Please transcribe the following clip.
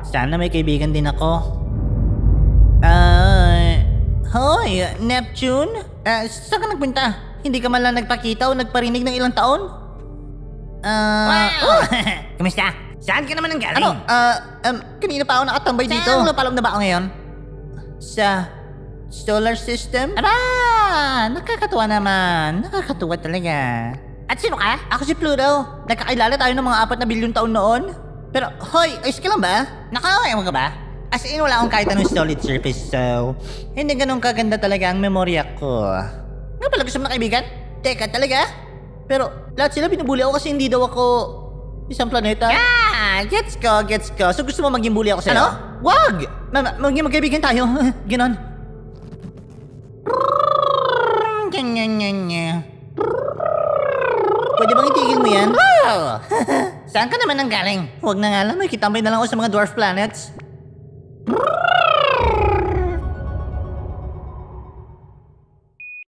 Sana may kaibigan din ako. Hoy, Neptune? Saan ka nagpunta? Hindi ka man lang nagpakita o nagparinig ng ilang taon? Kumusta? Saan ka naman ang galing? Kanina pa ako nakatambay dito. Saan lupalong na ba ako ngayon? Sa solar system? Nakakatuwa naman. Nakakatuwa talaga. At sino ka? Ako si Pluto. Nagkakilala tayo ng mga 4 na bilyon taon noon. Pero, hoy, ayos ka lang ba? Nakaway mo ka ba? As in, wala akong kahit anong solid surface, so hindi ganun kaganda talaga ang memorya ko. Nga pala gusto mo na kaibigan? Teka, talaga? Pero lahat sila binubuli ako kasi hindi daw ako isang planeta. Gets ko. So gusto mo maging bully ako sa'yo? Ano? Wag! Maging magkaibigan tayo. Ganon. Pwede bang itigil mo yan? Saan ka naman ang galing? Huwag na nga lang, may kitambay na lang ako sa mga dwarf planets.